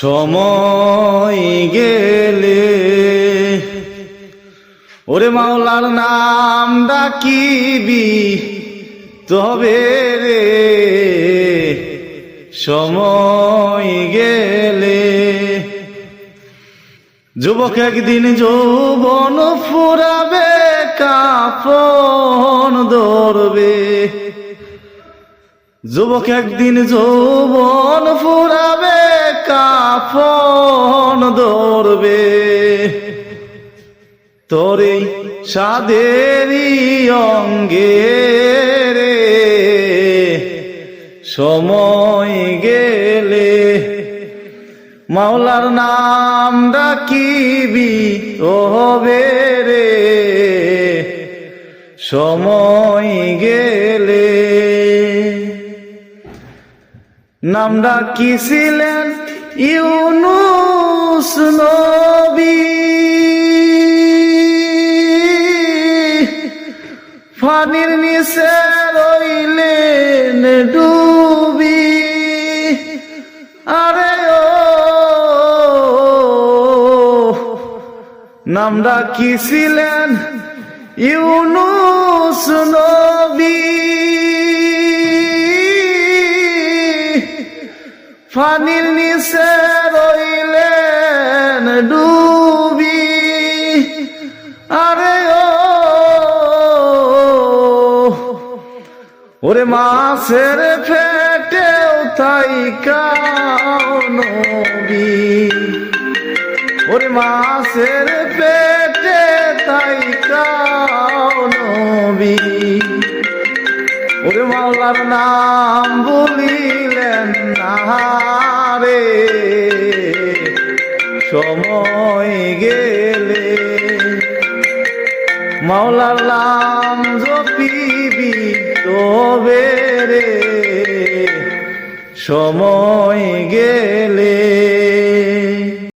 সময় গেলে ওরে মাওলার নাম ডাকিবি তবে রে সময় গেলে। যুবক একদিন যৌবন ফুরাবে কাফন ধরবে, যুবক একদিন যৌবন ফুরাবে কাফন ধরবে। তোরে সাদেরই অঙ্গে রে সময় গেলে মাওলার নাম ডাকিবি তবে রে সময় গেলে। নাম ডাকিছিলেন ইউনুস নবী, পানির নিচে রইলেন ডুবি। আরে ও নাম ডাকিছিলেন ইউনুস নবী, পানির নিচে রইলেন ডুবি। আরে ও ওরে মাছের পেটেও তাই কাও নবী, ওরে মাছের পেটে তাই কাও নবী। ওরে মাওলার নাম বলিলেন না রে সময় গেলে, মাওলার নাম জপিবি তবে রে সময় গেলে।